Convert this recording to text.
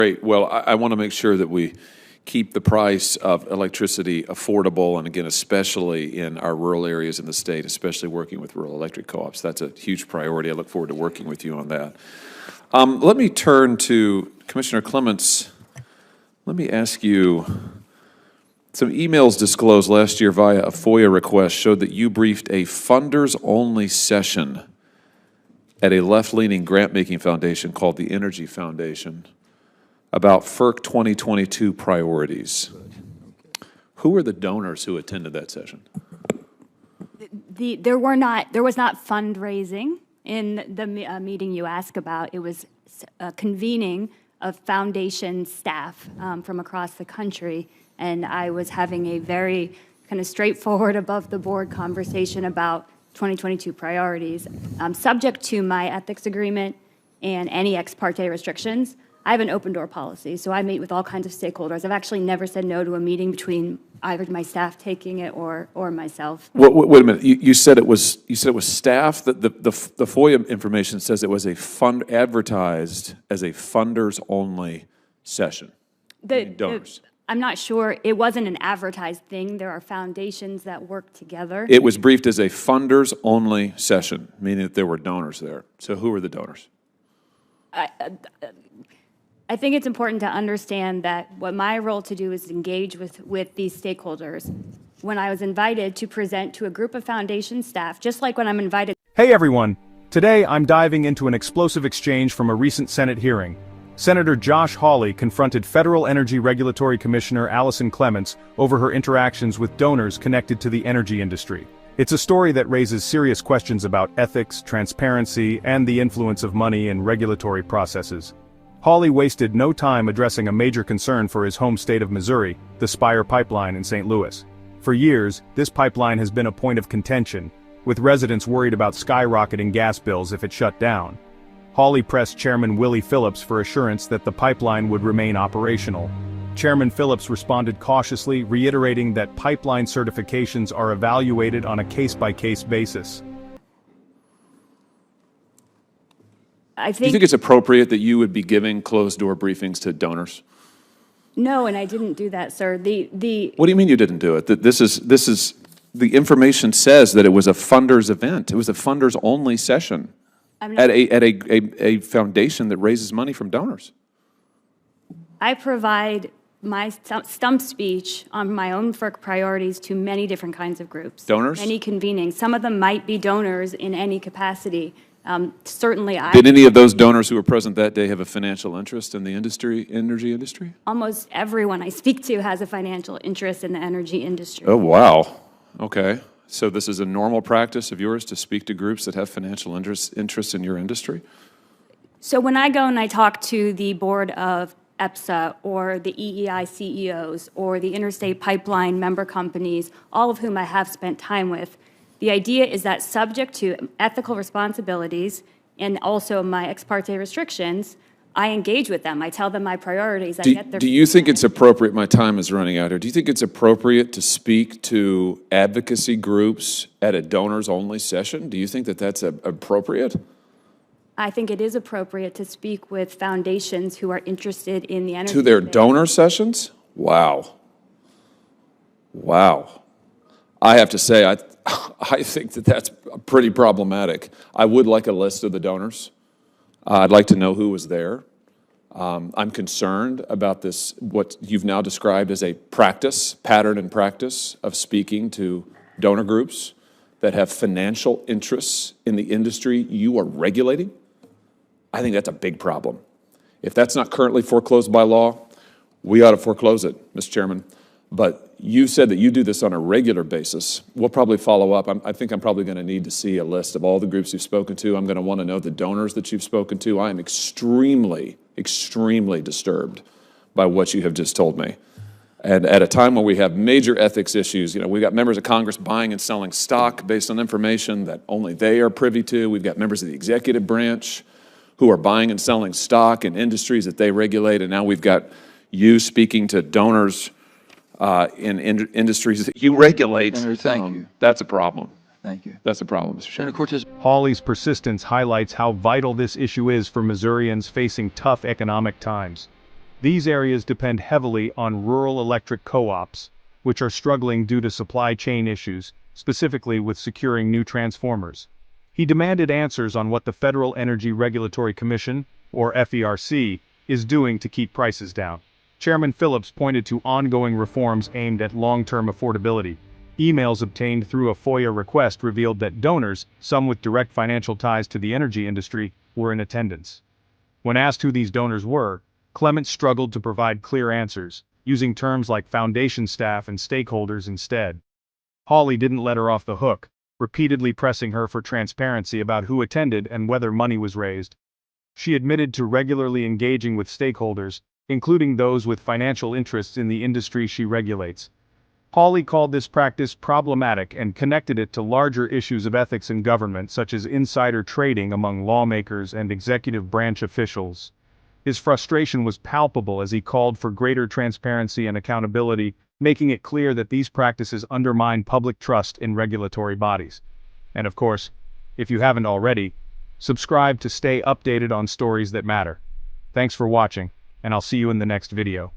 Great. Well, I want to make sure that we keep the price of electricity affordable, and again, especially in our rural areas in the state, especially working with rural electric co-ops. That's a huge priority. I look forward to working with you on that. Let me turn to Commissioner Clements. Let me ask you, some emails disclosed last year via a FOIA request showed that you briefed a funders-only session at a left-leaning grant-making foundation called the Energy Foundation about FERC 2022 priorities. Who were the donors who attended that session? There was not fundraising in the meeting you asked about. It was a convening of foundation staff from across the country, and I was having a very kind of straightforward, above-the-board conversation about 2022 priorities. Subject to my ethics agreement and any ex parte restrictions, I have an open-door policy, so I meet with all kinds of stakeholders. I've actually never said no to a meeting between either my staff taking it or myself. Wait a minute. You said it was staff. The FOIA information says it was advertised as a funders-only session. Donors. I'm not sure. It wasn't an advertised thing. There are foundations that work together. It was briefed as a funders-only session, meaning that there were donors there. So who were the donors? I think it's important to understand that what my role to do is engage with these stakeholders. When I was invited to present to a group of foundation staff, just like when I'm invited. Hey everyone! Today I'm diving into an explosive exchange from a recent Senate hearing. Senator Josh Hawley confronted Federal Energy Regulatory Commissioner Allison Clements over her interactions with donors connected to the energy industry. It's a story that raises serious questions about ethics, transparency, and the influence of money in regulatory processes. Hawley wasted no time addressing a major concern for his home state of Missouri, the Spire pipeline in St. Louis. For years, this pipeline has been a point of contention, with residents worried about skyrocketing gas bills if it shut down. Hawley pressed Chairman Willie Phillips for assurance that the pipeline would remain operational. Chairman Phillips responded cautiously, reiterating that pipeline certifications are evaluated on a case-by-case basis. Do you think it's appropriate that you would be giving closed-door briefings to donors? No, and I didn't do that, sir. What do you mean you didn't do it? This is the information says that it was a funders event. It was a funders-only session at a foundation that raises money from donors. I provide my stump speech on my own FERC priorities to many different kinds of groups. Donors? Many convening. Some of them might be donors in any capacity. Certainly Did any of those donors who were present that day have a financial interest in the energy industry? Almost everyone I speak to has a financial interest in the energy industry. Oh, wow. Okay. So this is a normal practice of yours to speak to groups that have financial interest in your industry? So when I go and I talk to the board of EPSA or the EEI CEOs or the interstate pipeline member companies, all of whom I have spent time with, the idea is that subject to ethical responsibilities and also my ex parte restrictions, I engage with them. I tell them my priorities. Do you think it's appropriate, my time is running out here, do you think it's appropriate to speak to advocacy groups at a donors-only session? Do you think that that's appropriate? I think it is appropriate to speak with foundations who are interested in the energy. To their donor sessions? Wow. Wow. I have to say, I think that that's pretty problematic. I would like a list of the donors. I'd like to know who was there. I'm concerned about this, what you've now described as a pattern and practice of speaking to donor groups that have financial interests in the industry you are regulating. I think that's a big problem. If that's not currently foreclosed by law, we ought to foreclose it, Mr. Chairman. But you said that you do this on a regular basis. We'll probably follow up. I think I'm probably going to need to see a list of all the groups you've spoken to. I'm going to want to know the donors that you've spoken to. I am extremely, extremely disturbed by what you have just told me. And at a time when we have major ethics issues, we've got members of Congress buying and selling stock based on information that only they are privy to. We've got members of the executive branch who are buying and selling stock in industries that they regulate. And now we've got you speaking to donors in industries that you regulate. Senator, thank you. That's a problem. Thank you. That's a problem, Mr. Chairman. Senator Cortez. Hawley's persistence highlights how vital this issue is for Missourians facing tough economic times. These areas depend heavily on rural electric co-ops, which are struggling due to supply chain issues, specifically with securing new transformers. He demanded answers on what the Federal Energy Regulatory Commission, or FERC, is doing to keep prices down. Chairman Phillips pointed to ongoing reforms aimed at long-term affordability. Emails obtained through a FOIA request revealed that donors, some with direct financial ties to the energy industry, were in attendance. When asked who these donors were, Clements struggled to provide clear answers, using terms like foundation staff and stakeholders instead. Hawley didn't let her off the hook, repeatedly pressing her for transparency about who attended and whether money was raised. She admitted to regularly engaging with stakeholders, including those with financial interests in the industry she regulates. Hawley called this practice problematic and connected it to larger issues of ethics in government such as insider trading among lawmakers and executive branch officials. His frustration was palpable as he called for greater transparency and accountability, making it clear that these practices undermine public trust in regulatory bodies. And of course, if you haven't already, subscribe to stay updated on stories that matter. Thanks for watching, and I'll see you in the next video.